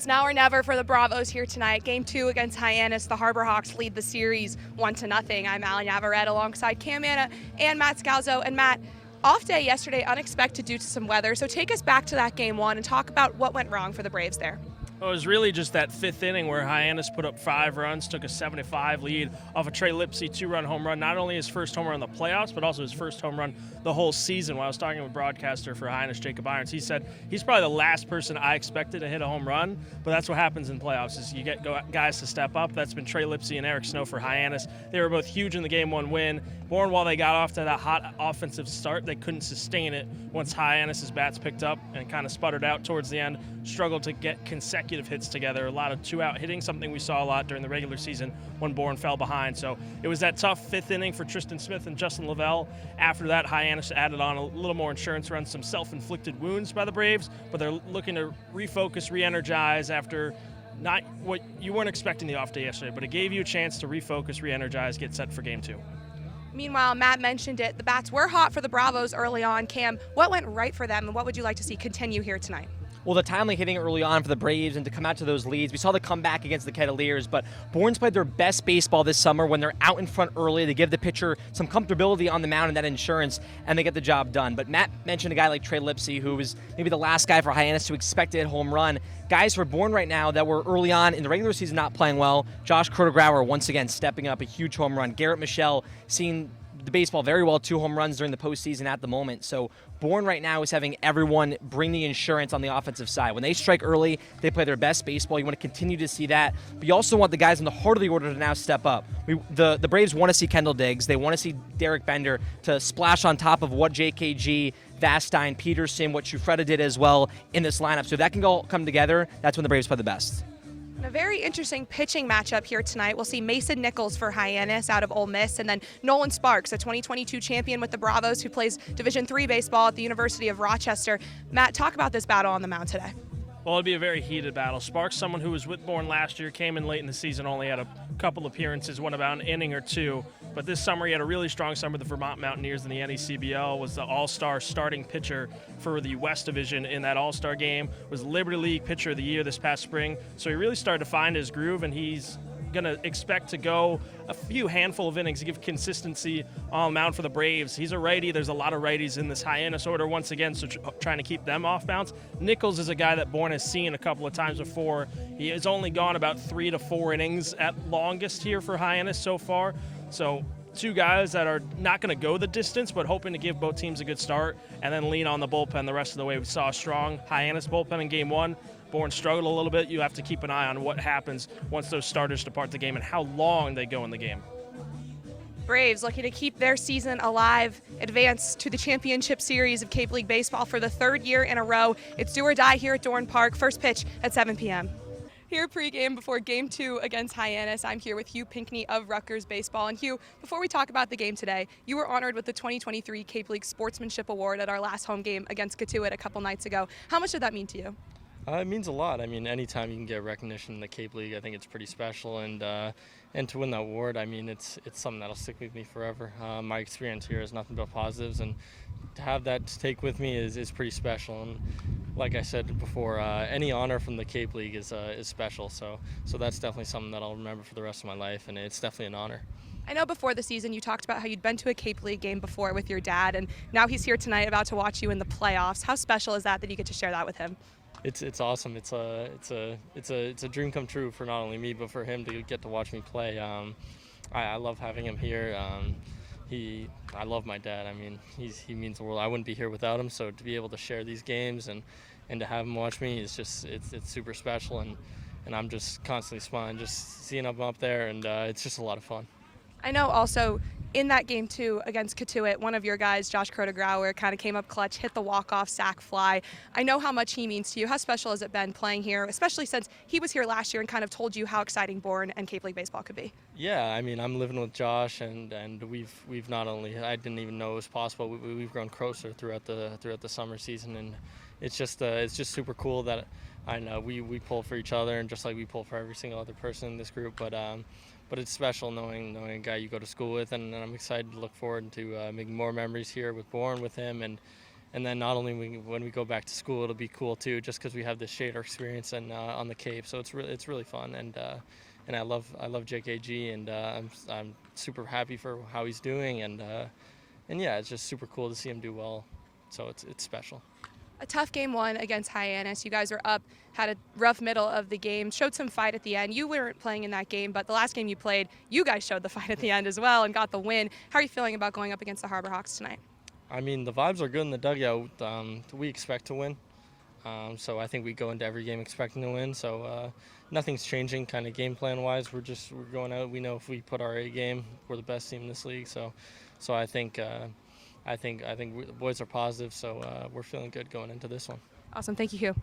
It's now or never for the Bravos here tonight. Game 2 against Hyannis. The Harbor Hawks lead the series 1-0. I'm Allie Navarrete alongside Cam Anna and Matt Scalzo. And Matt, off day yesterday, unexpected due to some weather. So take us back to that game 1 and talk about what went wrong for the Braves there. Well, it was really just that fifth inning where Hyannis put up 5 runs, took a 7-5 lead off a Trey Lipsy 2-run home run. Not only his first home run in the playoffs, but also his first home run the whole season. When I was talking with broadcaster for Hyannis, Jacob Irons, he said he's probably the last person I expected to hit a home run, but that's what happens in playoffs is you get guys to step up. That's been Trey Lipsy and Eric Snow for Hyannis. They were both huge in the Game 1 win. Bourne, while they got off to that hot offensive start, they couldn't sustain it once Hyannis' bats picked up and kind of sputtered out towards the end, struggled to get consecutive hits together. A lot of 2-out hitting, something we saw a lot during the regular season when Bourne fell behind. So it was that tough fifth inning for Tristan Smith and Justin Lavelle. After that, Hyannis added on a little more insurance runs, some self-inflicted wounds by the Braves, but they're looking to refocus, re-energize after not what you weren't expecting the off day yesterday, but it gave you a chance to refocus, re-energize, get set for Game 2. Meanwhile, Matt mentioned it. The bats were hot for the Bravos early on. Cam, what went right for them, and what would you like to see continue here tonight? Well, the timely hitting early on for the Braves and to come out to those leads. We saw the comeback against the Cavaliers, but Bourne's played their best baseball this summer when they're out in front early. They give the pitcher some comfortability on the mound and that insurance, and they get the job done. But Matt mentioned a guy like Trey Lipsy, who was maybe the last guy for Hyannis to expect to hit home run. Guys for Bourne right now that were early on in the regular season not playing well. Josh Kroeger once again stepping up, a huge home run. Garrett Michelle seeing the baseball very well, 2 home runs during the postseason at the moment. So Bourne right now is having everyone bring the insurance on the offensive side. When they strike early, they play their best baseball. You want to continue to see that. But you also want the guys in the heart of the order to now step up. The Braves want to see Kendall Diggs. They want to see Derek Bender to splash on top of what JKG, Vastine, Peterson, what Shufreda did as well in this lineup. So if that can all come together, that's when the Braves play the best. A very interesting pitching matchup here tonight. We'll see Mason Nichols for Hyannis out of Ole Miss, and then Nolan Sparks, a 2022 champion with the Bravos who plays Division III baseball at the University of Rochester. Matt, talk about this battle on the mound today. Well, it'd be a very heated battle. Sparks, someone who was with Bourne last year, came in late in the season, only had a couple appearances, won about an inning or 2. But this summer he had a really strong summer with the Vermont Mountaineers in the NECBL, was the all-star starting pitcher for the West Division in that all-star game, was Liberty League Pitcher of the Year this past spring. So he really started to find his groove, and he's going to expect to go a handful of innings to give consistency on the mound for the Braves. He's a righty. There's a lot of righties in this Hyannis order once again, so trying to keep them off bounce. Nichols is a guy that Bourne has seen a couple of times before. He has only gone about 3 to 4 innings at longest here for Hyannis so far. So 2 guys that are not going to go the distance, but hoping to give both teams a good start and then lean on the bullpen the rest of the way. We saw a strong Hyannis bullpen in Game 1. Bourne struggled a little bit. You have to keep an eye on what happens once those starters depart the game and how long they go in the game. Braves looking to keep their season alive, advance to the championship series of Cape League Baseball for the 3rd year in a row. It's do or die here at Dorn Park. First pitch at 7 p.m. Here pregame before Game 2 against Hyannis, I'm here with Hugh Pinkney of Rutgers Baseball. And Hugh, before we talk about the game today, you were honored with the 2023 Cape League Sportsmanship Award at our last home game against Catuit a couple nights ago. How much did that mean to you? It means a lot. I mean, anytime you can get recognition in the Cape League, I think it's pretty special. And to win that award, I mean, it's something that'll stick with me forever. My experience here is nothing but positives, and to have that to take with me is pretty special. And like I said before, any honor from the Cape League is special. So that's definitely something that I'll remember for the rest of my life, and it's definitely an honor. I know before the season you talked about how you'd been to a Cape League game before with your dad, and now he's here tonight about to watch you in the playoffs. How special is that you get to share that with him? It's awesome. It's a dream come true for not only me but for him to get to watch me play. I love having him here. I love my dad. I mean, he means the world. I wouldn't be here without him. So to be able to share these games and to have him watch me is just it's super special, and I'm just constantly smiling just seeing him up there, and it's just a lot of fun. I know also in that Game 2 against Catuit, one of your guys, Josh Kroeger, kind of came up clutch, hit the walk-off sac fly. I know how much he means to you. How special has it been playing here, especially since he was here last year and kind of told you how exciting Bourne and Cape League baseball could be? Yeah, I mean, I'm living with Josh, and we've not only, I didn't even know it was possible. We've grown closer throughout the summer season, and it's just super cool that I know we pull for each other, and just like we pull for every single other person in this group. But it's special knowing a guy you go to school with, and I'm excited to look forward to making more memories here with Bourne with him, and and then not only when we go back to school, it'll be cool too, just because we have this shared experience and on the Cape. So it's really fun, and I love JKG, and I'm super happy for how he's doing, and yeah, it's just super cool to see him do well. So it's special. A tough game one against Hyannis. You guys were up, had a rough middle of the game, showed some fight at the end. You weren't playing in that game, but the last game you played, you guys showed the fight at the end as well and got the win. How are you feeling about going up against the Harbor Hawks tonight? I mean, the vibes are good in the dugout. We expect to win. So I think we go into every game expecting to win. So nothing's changing kind of game plan wise. We're going out. We know if we put our A game, we're the best team in this league. So I think the boys are positive. So we're feeling good going into this one. Awesome. Thank you, Hugh.